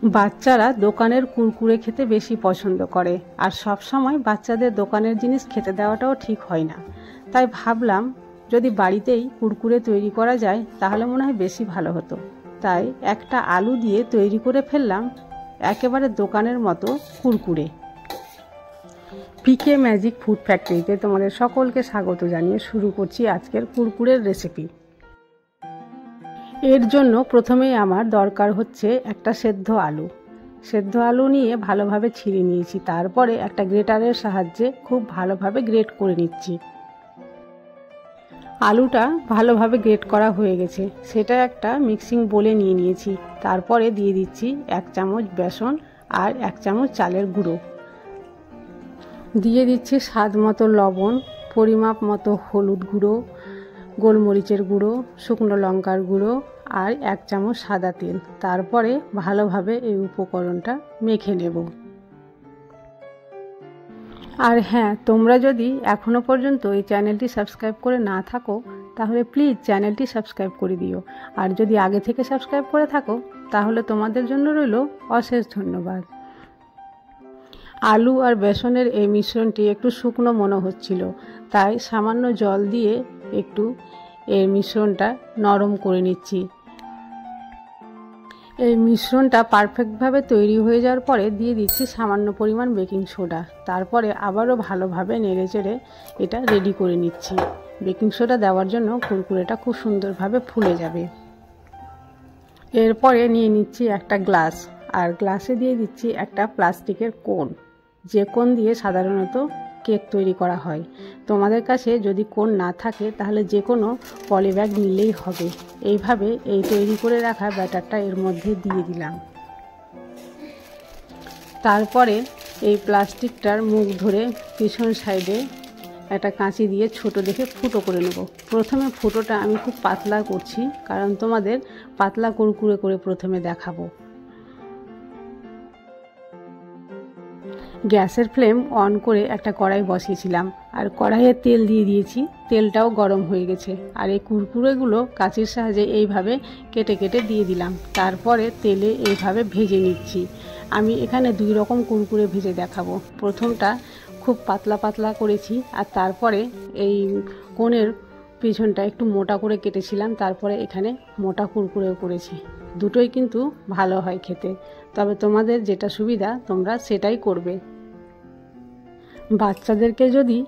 বাচ্চারা দোকানের কুরকুরে খেতে বেশি পছন্দ করে, আর সব সময় বাচ্চাদের দোকানের জিনিস খেতে দেওয়াটাও ঠিক হয় না। তাই ভাবলাম যদি বাড়িতেই কুরকুরে তৈরি করা যায় তাহলে মনে হয় বেশি ভালো হতো। তাই একটা আলু দিয়ে তৈরি করে ফেললাম একেবারে দোকানের মতো কুরকুরে। পিকে ম্যাজিক ফুড ফ্যাক্টরিতে তোমাদের সকলকে স্বাগত জানিয়ে শুরু করছি আজকের কুরকুরের রেসিপি। এর জন্য প্রথমেই আমার দরকার হচ্ছে একটা সেদ্ধ আলু। সেদ্ধ আলু নিয়ে ভালোভাবে ছিঁড়ে নিয়েছি, তারপরে একটা গ্রেটারের সাহায্যে খুব ভালোভাবে গ্রেট করে নিচ্ছি। আলুটা ভালোভাবে গ্রেট করা হয়ে গেছে, সেটা একটা মিক্সিং বোলে নিয়ে নিয়েছি। তারপরে দিয়ে দিচ্ছি 1 চামচ বেসন আর 1 চামচ চালের গুঁড়ো। দিয়ে দিচ্ছি স্বাদ মতো লবণ, পরিমাপ মতো হলুদ গুঁড়ো, গোলমরিচের গুঁড়ো, শুকনো লঙ্কার গুঁড়ো আর 1 চামচ সাদা তেল। তারপরে ভালোভাবে এই উপকরণটা মেখে নেব। আর হ্যাঁ, তোমরা যদি এখনও পর্যন্ত এই চ্যানেলটি সাবস্ক্রাইব করে না থাকো তাহলে প্লিজ চ্যানেলটি সাবস্ক্রাইব করে দিও। আর যদি আগে থেকে সাবস্ক্রাইব করে থাকো তাহলে তোমাদের জন্য রইল অশেষ ধন্যবাদ। আলু আর বেসনের এই মিশ্রণটি একটু শুকনো মনে হচ্ছিল, তাই সামান্য জল দিয়ে একটু এই মিশ্রণটা নরম করে নিচ্ছি। এই মিশ্রণটা পারফেক্টভাবে তৈরি হয়ে যাওয়ার পরে দিয়ে দিচ্ছি সামান্য পরিমাণ বেকিং সোডা। তারপরে আবারও ভালোভাবে নেড়েচেড়ে এটা রেডি করে নিচ্ছি। বেকিং সোডা দেওয়ার জন্য কুরকুরেটা খুব সুন্দরভাবে ফুলে যাবে। এরপরে নিয়ে নিচ্ছি একটা গ্লাস, আর গ্লাসে দিয়ে দিচ্ছি একটা প্লাস্টিকের কোন, যে কোন দিয়ে সাধারণত কেক তৈরি করা হয়। তোমাদের কাছে যদি কোন না থাকে তাহলে যে কোনো পলিব্যাগ নিলেই হবে। এইভাবে এই তৈরি করে রাখা ব্যাটারটা এর মধ্যে দিয়ে দিলাম। তারপরে এই প্লাস্টিকটার মুখ ধরে পিছন সাইডে একটা কাঁচি দিয়ে ছোট দেখে ফুটো করে নেব। প্রথমে ফুটোটা আমি খুব পাতলা করছি, কারণ তোমাদের পাতলা কুরকুরে করে প্রথমে দেখাবো। গ্যাসের ফ্লেম অন করে একটা কড়াই বসিয়েছিলাম, আর কড়াইয়ে তেল দিয়ে দিয়েছি। তেলটাও গরম হয়ে গেছে, আর এই কুরকুরেগুলো কাঁচির সাহায্যে এইভাবে কেটে কেটে দিয়ে দিলাম। তারপরে তেলে এইভাবে ভেজে নিচ্ছি। আমি এখানে 2 রকম কুরকুরে ভেজে দেখাবো। প্রথমটা খুব পাতলা পাতলা করেছি, আর তারপরে এই কোণের পিছনটা একটু মোটা করে কেটেছিলাম। তারপরে এখানে মোটা কুরকুরে করেছি। দুটোই কিন্তু ভালো হয় খেতে, তবে তোমাদের যেটা সুবিধা তোমরা সেটাই করবে। বাচ্চাদেরকে যদি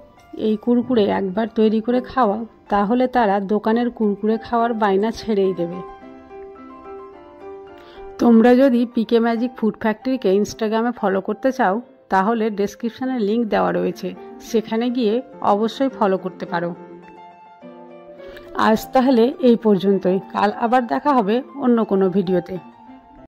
এই কুরকুরে একবার তৈরি করে খাওয়াও তাহলে তারা দোকানের কুরকুরে খাওয়ার বায়না ছেড়েই দেবে। তোমরা যদি পিকে ম্যাজিক ফুড ফ্যাক্টরিকে ইনস্টাগ্রামে ফলো করতে চাও তাহলে ডেসক্রিপশানে লিংক দেওয়া রয়েছে, সেখানে গিয়ে অবশ্যই ফলো করতে পারো। আজ তাহলে এই পর্যন্তই, কাল আবার দেখা হবে অন্য কোনো ভিডিওতে।